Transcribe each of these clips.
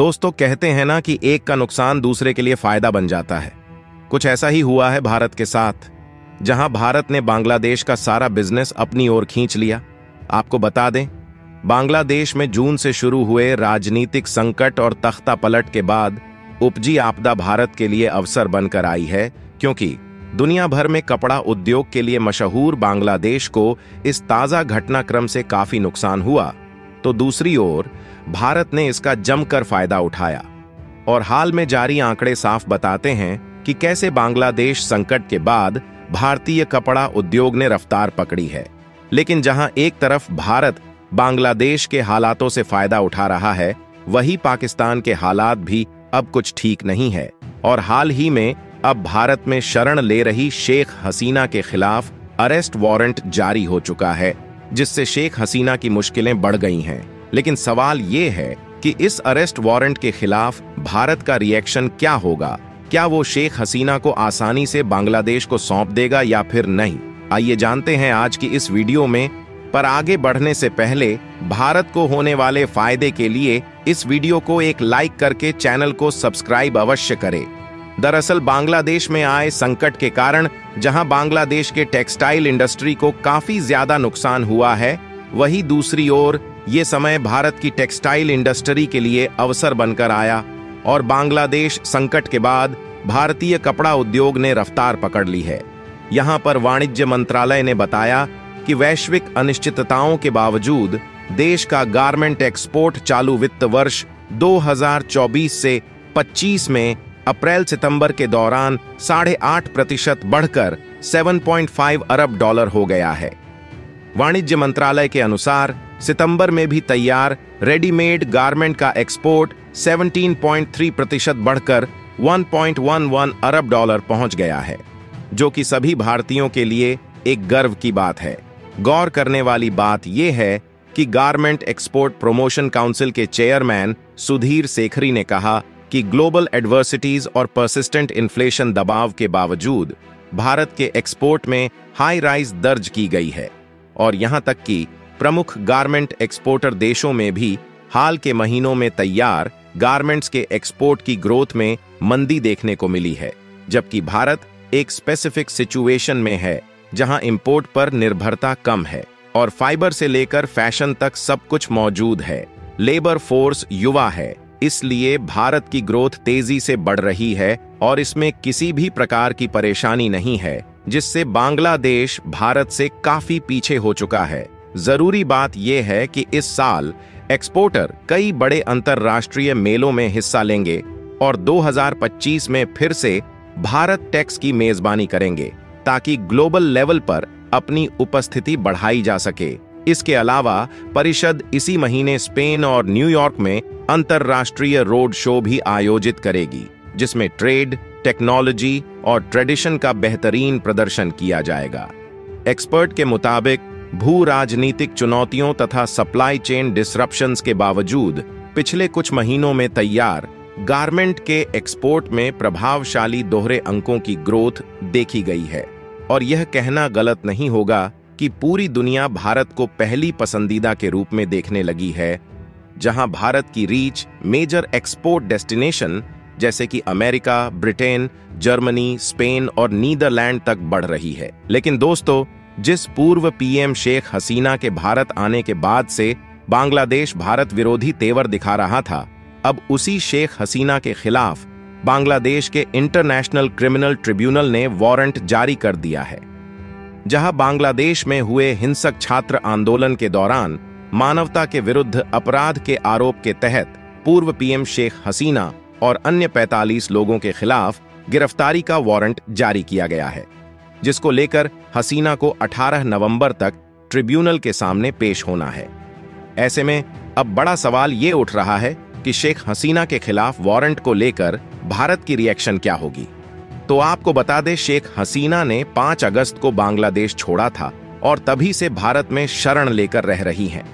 दोस्तों, कहते हैं ना कि एक का नुकसान दूसरे के लिए फायदा बन जाता है। कुछ ऐसा ही हुआ है भारत के साथ, जहां भारत ने बांग्लादेश का सारा बिजनेस अपनी ओर खींच लिया। आपको बता दें, बांग्लादेश में जून से शुरू हुए राजनीतिक संकट और तख्ता पलट के बाद उपजी आपदा भारत के लिए अवसर बनकर आई है, क्योंकि दुनिया भर में कपड़ा उद्योग के लिए मशहूर बांग्लादेश को इस ताजा घटनाक्रम से काफी नुकसान हुआ। तो दूसरी ओर भारत ने इसका जमकर फायदा उठाया और हाल में जारी आंकड़े साफ बताते हैं कि कैसे बांग्लादेश संकट के बाद भारतीय कपड़ा उद्योग ने रफ्तार पकड़ी है। लेकिन जहां एक तरफ भारत बांग्लादेश के हालातों से फायदा उठा रहा है, वहीं पाकिस्तान के हालात भी अब कुछ ठीक नहीं है और हाल ही में अब भारत में शरण ले रही शेख हसीना के खिलाफ अरेस्ट वारंट जारी हो चुका है, जिससे शेख हसीना की मुश्किलें बढ़ गई हैं। लेकिन सवाल ये है कि इस अरेस्ट वारंट के खिलाफ भारत का रिएक्शन क्या होगा? क्या वो शेख हसीना को आसानी से बांग्लादेश को सौंप देगा या फिर नहीं? आइए जानते हैं आज की इस वीडियो में। पर आगे बढ़ने से पहले भारत को होने वाले फायदे के लिए इस वीडियो को एक लाइक करके चैनल को सब्सक्राइब अवश्य करें। दरअसल बांग्लादेश में आए संकट के कारण जहां बांग्लादेश के टेक्सटाइल इंडस्ट्री को काफी ज्यादा नुकसान हुआ है, वहीं दूसरी ओर ये समय भारत की टेक्सटाइल इंडस्ट्री के लिए अवसर बनकर आया और बांग्लादेश संकट के बाद भारतीय कपड़ा उद्योग ने रफ्तार पकड़ ली है। यहां पर वाणिज्य मंत्रालय ने बताया कि वैश्विक अनिश्चितताओं के बावजूद देश का गारमेंट एक्सपोर्ट चालू वित्त वर्ष 2024 से 25 में अप्रैल सितंबर के दौरान 8.5% बढ़कर 7.5 अरब डॉलर हो गया है। वाणिज्य मंत्रालय के अनुसार सितंबर में भी तैयार रेडीमेड गारमेंट का एक्सपोर्ट 17.3% बढ़कर 1.11 अरब डॉलर पहुंच गया है, जो कि सभी भारतीयों के लिए एक गर्व की बात है। गौर करने वाली बात यह है कि गारमेंट एक्सपोर्ट प्रमोशन काउंसिल के चेयरमैन सुधीर शेखरी ने कहा कि ग्लोबल एडवर्सिटीज और परसिस्टेंट इन्फ्लेशन दबाव के बावजूद भारत के एक्सपोर्ट में हाई राइज दर्ज की गई है और यहां तक कि प्रमुख गारमेंट एक्सपोर्टर देशों में भी हाल के महीनों में तैयार गारमेंट्स के एक्सपोर्ट की ग्रोथ में मंदी देखने को मिली है, जबकि भारत एक स्पेसिफिक सिचुएशन में है जहां इंपोर्ट पर निर्भरता कम है और फाइबर से लेकर फैशन तक सब कुछ मौजूद है। लेबर फोर्स युवा है, इसलिए भारत की ग्रोथ तेजी से बढ़ रही है और इसमें किसी भी प्रकार की परेशानी नहीं है, जिससे बांग्लादेश भारत से काफी पीछे हो चुका है। जरूरी बात यह है कि इस साल एक्सपोर्टर कई बड़े अंतरराष्ट्रीय मेलों में हिस्सा लेंगे और 2025 में फिर से भारत टेक्स की मेजबानी करेंगे, ताकि ग्लोबल लेवल पर अपनी उपस्थिति बढ़ाई जा सके। इसके अलावा परिषद इसी महीने स्पेन और न्यूयॉर्क में अंतरराष्ट्रीय रोड शो भी आयोजित करेगी, जिसमें ट्रेड, टेक्नोलॉजी और ट्रेडिशन का बेहतरीन प्रदर्शन किया जाएगा। एक्सपर्ट के मुताबिक भू राजनीतिक चुनौतियों तथा सप्लाई चेन डिसरप्शंस के बावजूद पिछले कुछ महीनों में तैयार गारमेंट के एक्सपोर्ट में प्रभावशाली दोहरे अंकों की ग्रोथ देखी गई है और यह कहना गलत नहीं होगा कि पूरी दुनिया भारत को पहली पसंदीदा के रूप में देखने लगी है, जहां भारत की रीच मेजर एक्सपोर्ट डेस्टिनेशन जैसे कि अमेरिका, ब्रिटेन, जर्मनी, स्पेन और नीदरलैंड तक बढ़ रही है। लेकिन दोस्तों, जिस पूर्व पीएम शेख हसीना के भारत आने के बाद से बांग्लादेश भारत विरोधी तेवर दिखा रहा था, अब उसी शेख हसीना के खिलाफ बांग्लादेश के इंटरनेशनल क्रिमिनल ट्रिब्यूनल ने वारंट जारी कर दिया है, जहां बांग्लादेश में हुए हिंसक छात्र आंदोलन के दौरान मानवता के विरुद्ध अपराध के आरोप के तहत पूर्व पीएम शेख हसीना और अन्य 45 लोगों के खिलाफ गिरफ्तारी का वारंट जारी किया गया है, जिसको लेकर हसीना को 18 नवंबर तक ट्रिब्यूनल के सामने पेश होना है। ऐसे में अब बड़ा सवाल ये उठ रहा है कि शेख हसीना के खिलाफ वारंट को लेकर भारत की रिएक्शन क्या होगी। तो आपको बता दें, शेख हसीना ने 5 अगस्त को बांग्लादेश छोड़ा था और तभी से भारत में शरण लेकर रह रही हैं।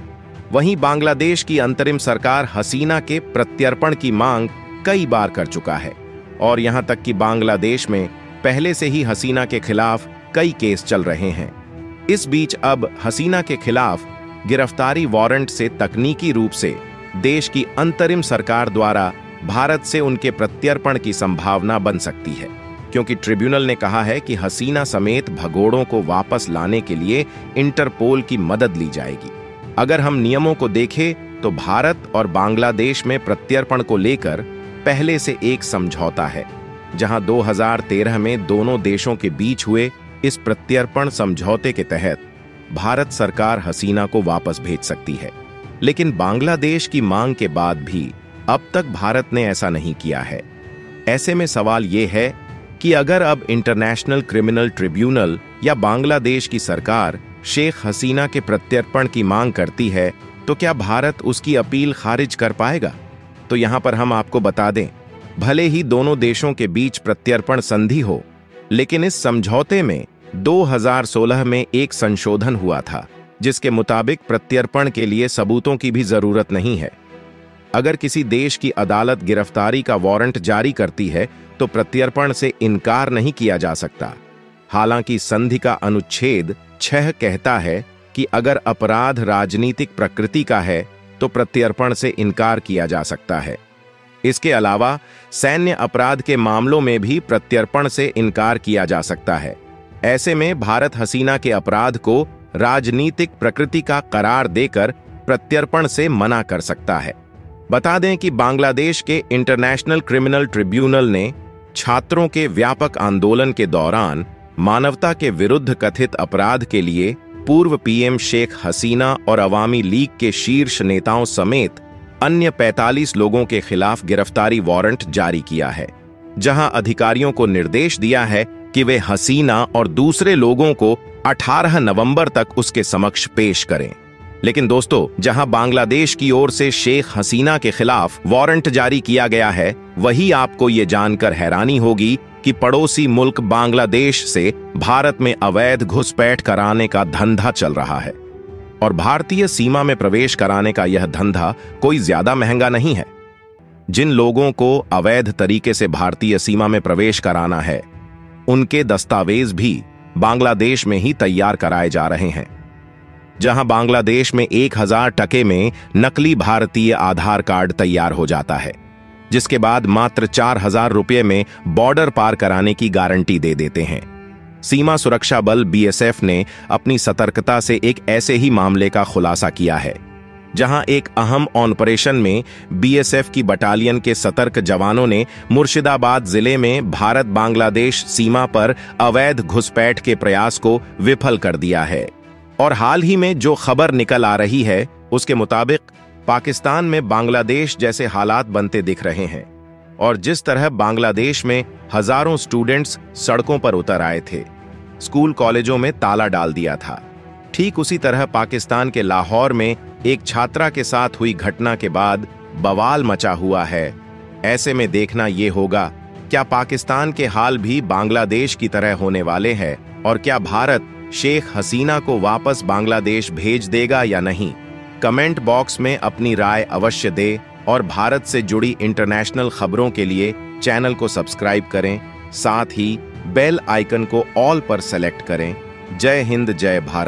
वहीं बांग्लादेश की अंतरिम सरकार हसीना के प्रत्यर्पण की मांग कई बार कर चुका है और यहां तक कि बांग्लादेश में पहले से ही हसीना के खिलाफ कई केस चल रहे हैं। इस बीच अब हसीना के खिलाफ गिरफ्तारी वारंट से तकनीकी रूप से देश की अंतरिम सरकार द्वारा भारत से उनके प्रत्यर्पण की संभावना बन सकती है, क्योंकि ट्रिब्यूनल ने कहा है कि हसीना समेत भगोड़ों को वापस लाने के लिए इंटरपोल की मदद ली जाएगी। अगर हम नियमों को देखें तो भारत और बांग्लादेश में प्रत्यर्पण को लेकर पहले से एक समझौता है, जहां 2013 में दोनों देशों के बीच हुए इस प्रत्यर्पण समझौते के तहत भारत सरकार हसीना को वापस भेज सकती है। लेकिन बांग्लादेश की मांग के बाद भी अब तक भारत ने ऐसा नहीं किया है। ऐसे में सवाल यह है कि अगर अब इंटरनेशनल क्रिमिनल ट्रिब्यूनल या बांग्लादेश की सरकार शेख हसीना के प्रत्यर्पण की मांग करती है, तो क्या भारत उसकी अपील खारिज कर पाएगा? तो यहां पर हम आपको बता दें, भले ही दोनों देशों के बीच प्रत्यर्पण संधि हो, लेकिन इस समझौते में 2016 में एक संशोधन हुआ था, जिसके मुताबिक प्रत्यर्पण के लिए सबूतों की भी जरूरत नहीं है। अगर किसी देश की अदालत गिरफ्तारी का वारंट जारी करती है तो प्रत्यर्पण से इनकार नहीं किया जा सकता। हालांकि संधि का अनुच्छेद 6 कहता है कि अगर अपराध राजनीतिक प्रकृति का है तो प्रत्यर्पण से इनकार किया जा सकता है। इसके अलावा सैन्य अपराध के मामलों में भी प्रत्यर्पण से इनकार किया जा सकता है। ऐसे में भारत हसीना के अपराध को राजनीतिक प्रकृति का करार देकर प्रत्यर्पण से मना कर सकता है। बता दें कि बांग्लादेश के इंटरनेशनल क्रिमिनल ट्रिब्यूनल ने छात्रों के व्यापक आंदोलन के दौरान मानवता के विरुद्ध कथित अपराध के लिए पूर्व पीएम शेख हसीना और अवामी लीग के शीर्ष नेताओं समेत अन्य 45 लोगों के खिलाफ गिरफ्तारी वारंट जारी किया है, जहां अधिकारियों को निर्देश दिया है कि वे हसीना और दूसरे लोगों को 18 नवंबर तक उसके समक्ष पेश करें। लेकिन दोस्तों, जहां बांग्लादेश की ओर से शेख हसीना के खिलाफ वारंट जारी किया गया है, वही आपको ये जानकर हैरानी होगी कि पड़ोसी मुल्क बांग्लादेश से भारत में अवैध घुसपैठ कराने का धंधा चल रहा है। और भारतीय सीमा में प्रवेश कराने का यह धंधा कोई ज्यादा महंगा नहीं है। जिन लोगों को अवैध तरीके से भारतीय सीमा में प्रवेश कराना है, उनके दस्तावेज भी बांग्लादेश में ही तैयार कराए जा रहे हैं। जहां बांग्लादेश में 1000 टके में नकली भारतीय आधार कार्ड तैयार हो जाता है, जिसके बाद मात्र 4000 रुपये में बॉर्डर पार कराने की गारंटी दे देते हैं। सीमा सुरक्षा बल बीएसएफ ने अपनी सतर्कता से एक ऐसे ही मामले का खुलासा किया है, जहां एक अहम ऑपरेशन में बीएसएफ की बटालियन के सतर्क जवानों ने मुर्शिदाबाद जिले में भारत बांग्लादेश सीमा पर अवैध घुसपैठ के प्रयास को विफल कर दिया है। और हाल ही में जो खबर निकल आ रही है, उसके मुताबिक पाकिस्तान में बांग्लादेश जैसे हालात बनते दिख रहे हैं। और जिस तरह बांग्लादेश में हजारों स्टूडेंट्स सड़कों पर उतर आए थे, स्कूल कॉलेजों में ताला डाल दिया था, ठीक उसी तरह पाकिस्तान के लाहौर में एक छात्रा के साथ हुई घटना के बाद बवाल मचा हुआ है। ऐसे में देखना यह होगा, क्या पाकिस्तान के हाल भी बांग्लादेश की तरह होने वाले हैं, और क्या भारत शेख हसीना को वापस बांग्लादेश भेज देगा या नहीं। कमेंट बॉक्स में अपनी राय अवश्य दें और भारत से जुड़ी इंटरनेशनल खबरों के लिए चैनल को सब्सक्राइब करें, साथ ही बेल आइकन को ऑल पर सेलेक्ट करें। जय हिंद, जय भारत।